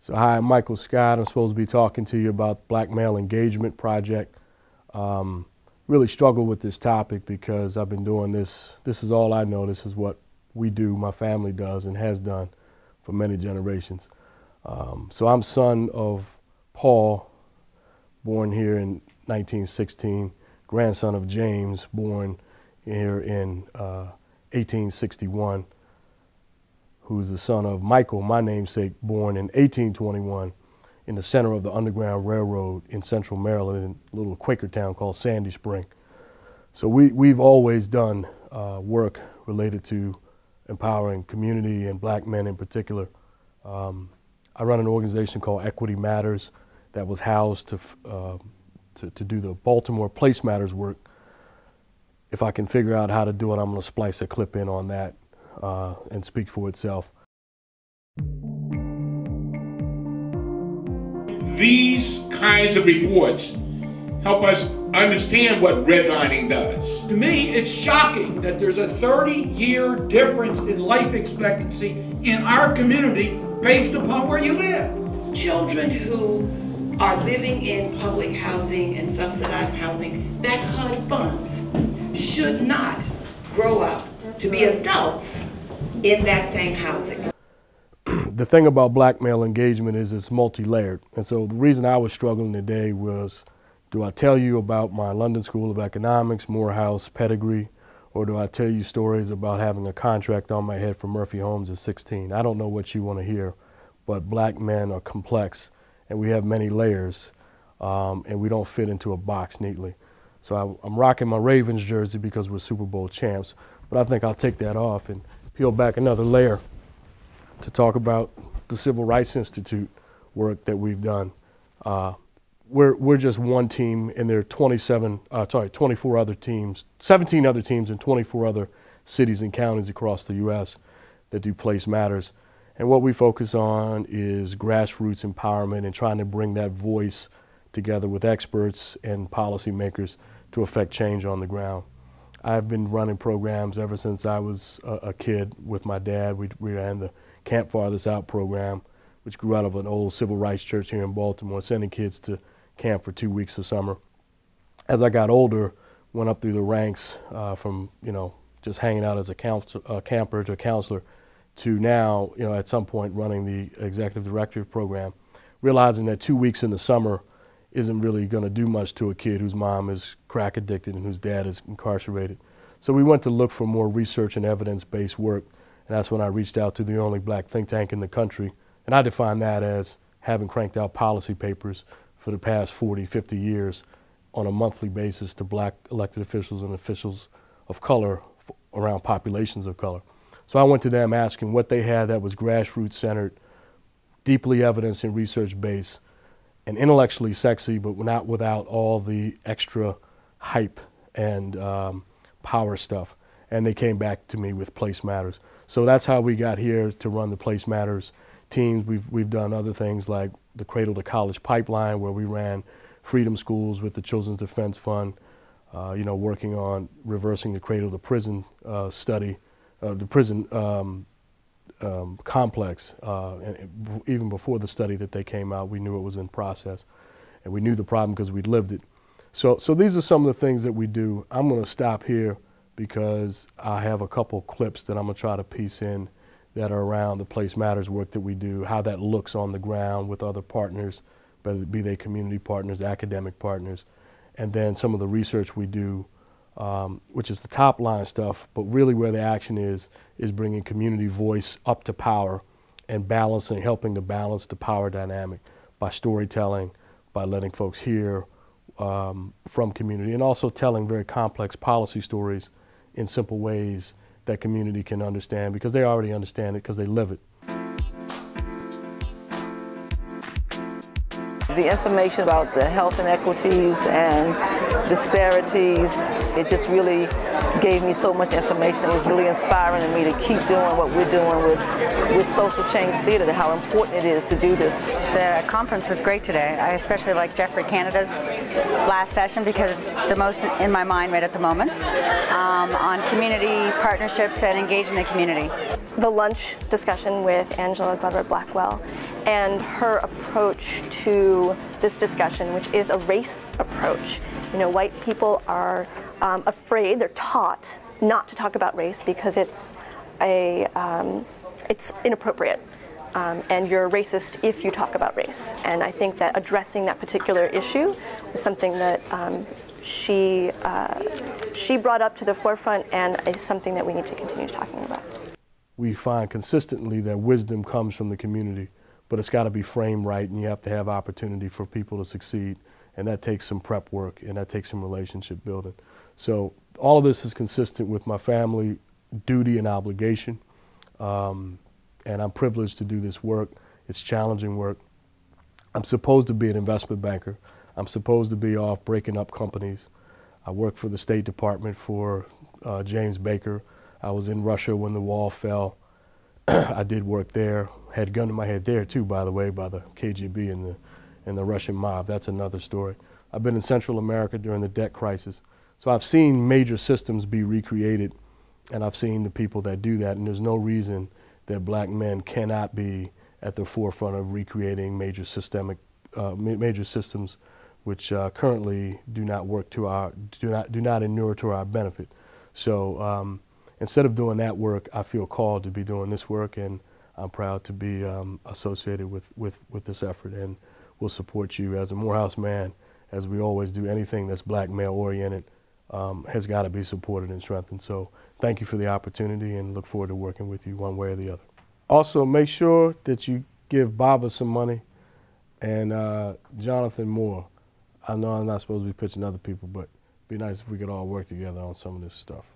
So hi, I'm Michael Scott. I'm supposed to be talking to you about Black Male Engagement Project. Really struggle with this topic because I've been doing this. This is all I know. This is what we do, my family does and has done for many generations. So I'm son of Paul, born here in 1916, grandson of James, born here in 1861. Who's the son of Michael, my namesake, born in 1821 in the center of the Underground Railroad in central Maryland, in a little Quaker town called Sandy Spring. So we've always done work related to empowering community and black men in particular. I run an organization called Equity Matters that was housed to do the Baltimore Place Matters work. If I can figure out how to do it, I'm going to splice a clip in on that and speak for itself. These kinds of reports help us understand what redlining does. To me, it's shocking that there's a 30-year difference in life expectancy in our community based upon where you live. Children who are living in public housing and subsidized housing that HUD funds should not grow up to be adults in that same housing. The thing about black male engagement is it's multi-layered. And so the reason I was struggling today was, do I tell you about my London School of Economics, Morehouse pedigree, or do I tell you stories about having a contract on my head for Murphy Homes at 16? I don't know what you want to hear, but black men are complex and we have many layers and we don't fit into a box neatly. So I'm rocking my Ravens jersey because we're Super Bowl champs, but I think I'll take that off and peel back another layer to talk about the Civil Rights Institute work that we've done. We're just one team, and there are 24 other teams, 17 other teams in 24 other cities and counties across the U.S. that do Place Matters. And what we focus on is grassroots empowerment and trying to bring that voice together with experts and policymakers to affect change on the ground. I've been running programs ever since I was a kid with my dad. We ran the Camp Farthest Out program, which grew out of an old civil rights church here in Baltimore, sending kids to camp for 2 weeks of summer. As I got older, went up through the ranks from, just hanging out as a camper to a counselor to now, at some point running the executive director program, realizing that 2 weeks in the summer isn't really going to do much to a kid whose mom is crack addicted and whose dad is incarcerated. So we went to look for more research and evidence-based work, and that's when I reached out to the only black think tank in the country, and I define that as having cranked out policy papers for the past 40, 50 years on a monthly basis to black elected officials and officials of color around populations of color. So I went to them asking what they had that was grassroots centered, deeply evidence and research based, and intellectually sexy, but not without all the extra hype and power stuff. And they came back to me with Place Matters. So that's how we got here to run the Place Matters teams. We've done other things like the Cradle to College pipeline, where we ran freedom schools with the Children's Defense Fund, working on reversing the cradle to prison study, the prison complex. And even before the study that they came out, we knew it was in process, and we knew the problem because we'd lived it. So these are some of the things that we do. I'm going to stop here because I have a couple clips that I'm going to try to piece in that are around the Place Matters work that we do, how that looks on the ground with other partners, whether it be they community partners, academic partners, and then some of the research we do, which is the top line stuff, but really where the action is bringing community voice up to power and balancing, helping to balance the power dynamic by storytelling, by letting folks hear from community, and also telling very complex policy stories in simple ways that community can understand, because they already understand it because they live it. The information about the health inequities and disparities, it just really gave me so much information. It was really inspiring to me to keep doing what we're doing with social change theater, how important it is to do this. The conference was great today. I especially like Jeffrey Canada's last session because it's the most in my mind right at the moment on community partnerships and engaging the community. the lunch discussion with Angela Glover Blackwell and her approach to this discussion, which is a race approach. You know, white people are afraid, they're taught not to talk about race because it's inappropriate. And you're racist if you talk about race. And I think that addressing that particular issue was something that she brought up to the forefront and is something that we need to continue talking about. We find consistently that wisdom comes from the community, but it's got to be framed right, and you have to have opportunity for people to succeed, and that takes some prep work, and that takes some relationship building. So all of this is consistent with my family duty and obligation, and I'm privileged to do this work. It's challenging work. I'm supposed to be an investment banker. I'm supposed to be off breaking up companies. I work for the State Department for James Baker. I was in Russia when the wall fell. I did work there. Had a gun to my head there too, by the way, by the KGB and the Russian mob. That's another story. I've been in Central America during the debt crisis. So I've seen major systems be recreated, and I've seen the people that do that, and there's no reason that black men cannot be at the forefront of recreating major systems which currently do not work to our, do not inure to our benefit. So instead of doing that work, I feel called to be doing this work, and I'm proud to be associated with this effort, and we'll support you as a Morehouse man, as we always do. Anything that's black male oriented has got to be supported and strengthened. So thank you for the opportunity, and look forward to working with you one way or the other. Also, make sure that you give Baba some money and Jonathan Moore. I know I'm not supposed to be pitching other people, but it'd be nice if we could all work together on some of this stuff.